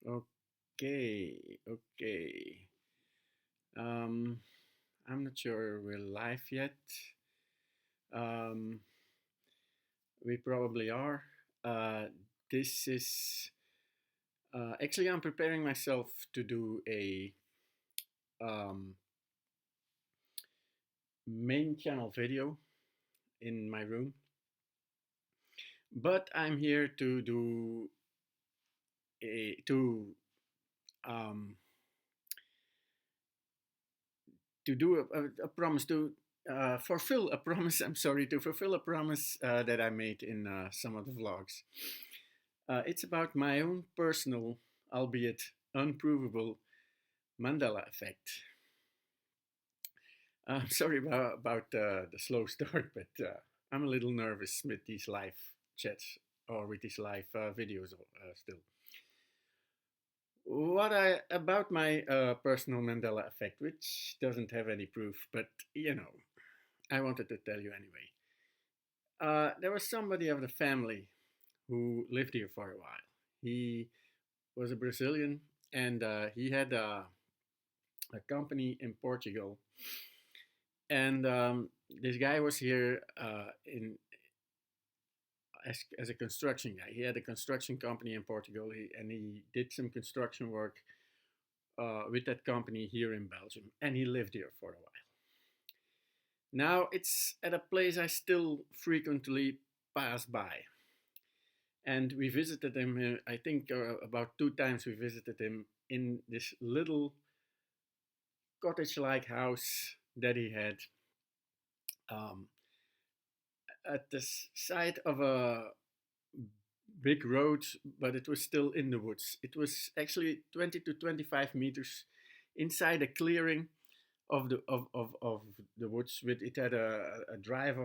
Okay, okay. Um, I'm not sure we're live yet. Um, we probably are. Uh, this is actually I'm preparing myself to do a um, main channel video in my room, but I'm here to do um, a promise to fulfill a promise. I'm sorry, to fulfill a promise that I made in some of the vlogs. It's about my own personal, albeit unprovable, Mandela Effect. I'm sorry about the slow start, but I'm a little nervous with these live chats or with these live videos still. What I about my personal Mandela Effect, which doesn't have any proof, but I wanted to tell you anyway. There was somebody of the family who lived here for a while. He was a Brazilian, and he had a company in Portugal. And this guy was here as a construction guy. He had a construction company in Portugal, and he did some construction work with that company here in Belgium, and he lived here for a while. Now it's at a place I still frequently pass by, and we visited him. I think about 2 times we visited him in this little cottage-like house that he had um, at the side of a big road, but it was still in the woods. It was actually 20 to 25 meters inside a clearing of the woods. With it had a drive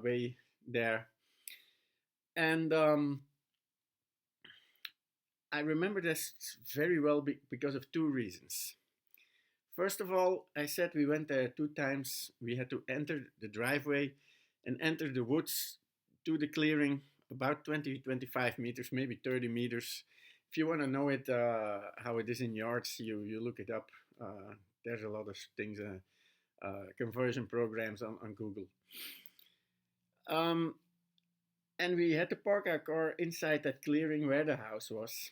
way there, and I remember this very well because of two reasons. First of all, I said we went there 2 times. We had to enter the driveway and enter the woods to the clearing, about 20, 25 meters, maybe 30 meters. If you want to know it, how it is in yards, you look it up. There's a lot of things, conversion programs on Google. Um, and we had to park our car inside that clearing where the house was.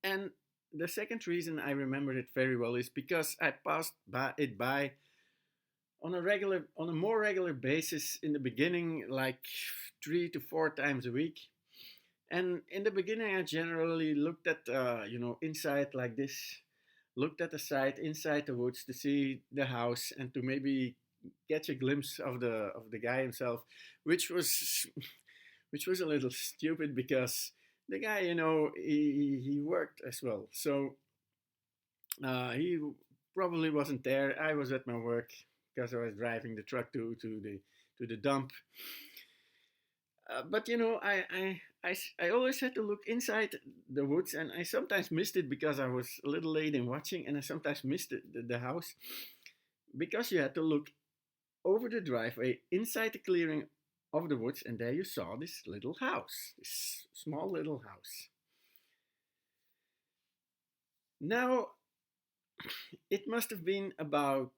And the second reason I remember it very well is because I passed by on a more regular basis in the beginning, like 3 to 4 times a week. And in the beginning, I generally looked at inside like this, looked at the side inside the woods to see the house and to maybe catch a glimpse of the guy himself, which was which was a little stupid because the guy, he worked as well, so he probably wasn't there. I was at my work because I was driving the truck to the dump. But I always had to look inside the woods, and I sometimes missed it because I was a little late in watching, and I sometimes missed the house because you had to look over the driveway inside the clearing of the woods, and there you saw this little house, this small little house. Now, it must have been about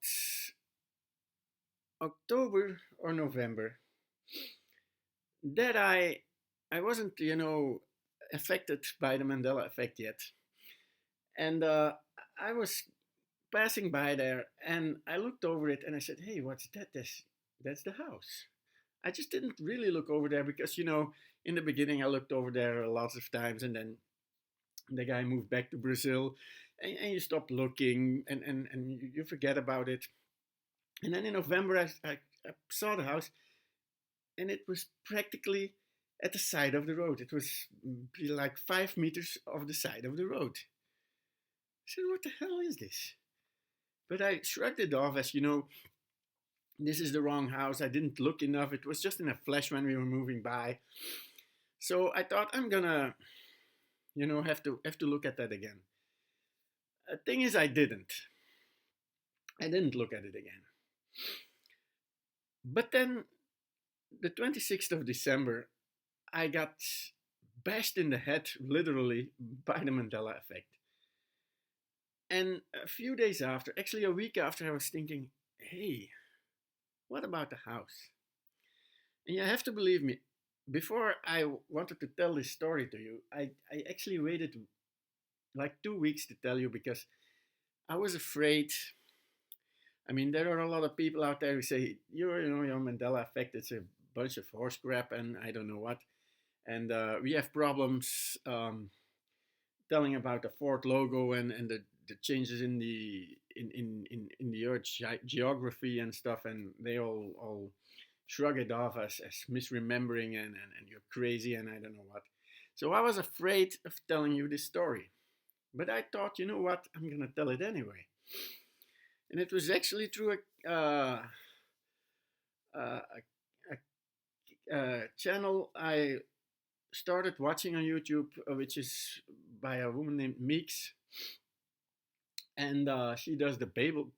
October or November that I wasn't affected by the Mandela effect yet, and I was passing by there, and I looked over it and I said, "Hey, what's that? That's the house." I just didn't really look over there because in the beginning I looked over there lots of times, and then the guy moved back to Brazil, and you stop looking, and you forget about it. And then in November I saw the house, and it was practically at the side of the road. It was like 5 meters off the side of the road. I said, "What the hell is this?" But I shrugged it off as, this is the wrong house. I didn't look enough. It was just in a flash when we were moving by. So I thought I'm gonna, have to look at that again. The thing is, I didn't. I didn't look at it again. But then, the 26th of December, I got bashed in the head, literally, by the Mandela effect. And a few days after, actually a week after, I was thinking, hey, what about the house? And you have to believe me, before I wanted to tell this story to you, I actually waited like 2 weeks to tell you because I was afraid. I mean, there are a lot of people out there who say, your Mandela effect, it's a bunch of horse crap and I don't know what. And we have problems telling about the Ford logo and the changes in in the Earth's geography and stuff, and they all shrug it off as misremembering and you're crazy and I don't know what. So I was afraid of telling you this story, but I thought, you know what, I'm gonna tell it anyway. And it was actually through a, a channel I started watching on YouTube, which is by a woman named Meeks, and she does the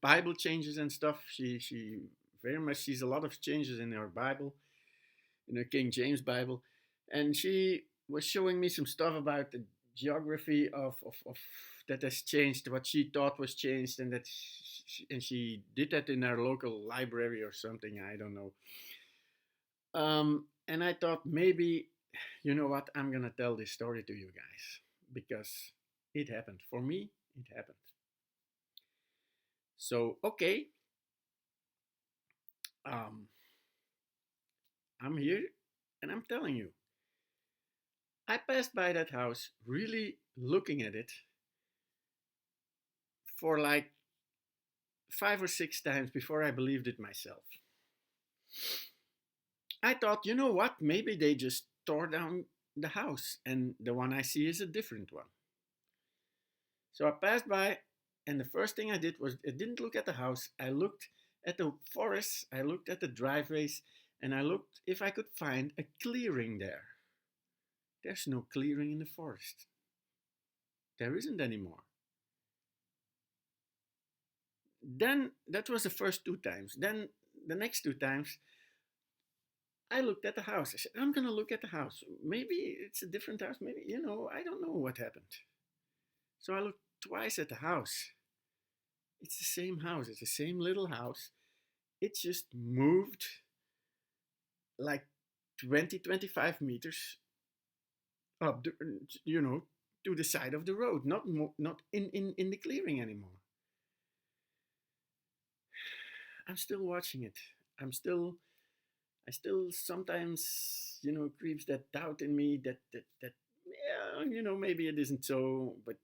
Bible changes and stuff. She very much sees a lot of changes in her Bible, in her King James Bible, and she was showing me some stuff about the geography of that has changed, what she thought was changed, and and she did that in her local library or something. I don't know. And I thought maybe, you know what, I'm gonna tell this story to you guys because it happened for me. It happened. So okay, um, I'm here and I'm telling you, I passed by that house really looking at it for like 5 or 6 times before I believed it myself. I thought, you know what, maybe they just tore down the house and the one I see is a different one. So I passed by, and the first thing I did was I didn't look at the house. I looked at the forest, I looked at the driveways, and I looked if I could find a clearing there. There's no clearing in the forest. There isn't anymore. Then that was the first 2 times. Then the next 2 times, I looked at the house. I said, I'm going to look at the house. Maybe it's a different house. Maybe, I don't know what happened. So I looked twice at the house. It's the same house. It's the same little house. It just moved like 20, 25 meters up, to the side of the road, not in the clearing anymore. I'm still watching it. I'm still I still sometimes, creeps that doubt in me that yeah, maybe it isn't so, but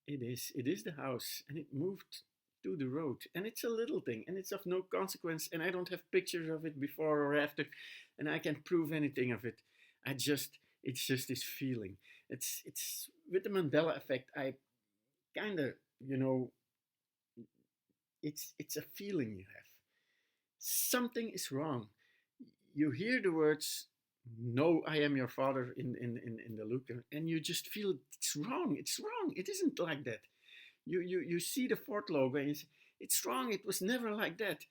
it is. It is the house, and it moved to the road, and it's a little thing, and it's of no consequence, and I don't have pictures of it before or after, and I can't prove anything of it. It's just this feeling. It's with the Mandela effect. I kind of, it's a feeling you have. Something is wrong. You hear the words, no, I am your father in the look, and you just feel it's wrong. It's wrong. It isn't like that. You see the Ford logo and you say, it's wrong. It was never like that.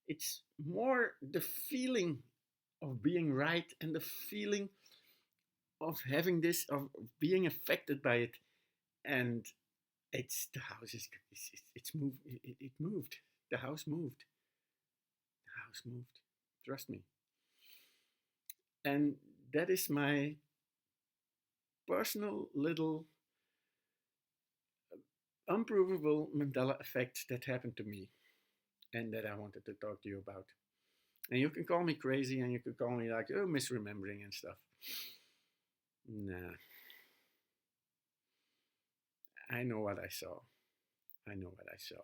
It's more the feeling of being right and the feeling of having this, of being affected by it. And it's the house it's moved. It moved. The house moved. The house moved. Trust me. And that is my personal little unprovable Mandela effect that happened to me and that I wanted to talk to you about. And you can call me crazy and you can call me like, oh, misremembering and stuff. Nah, I know what I saw. I know what I saw.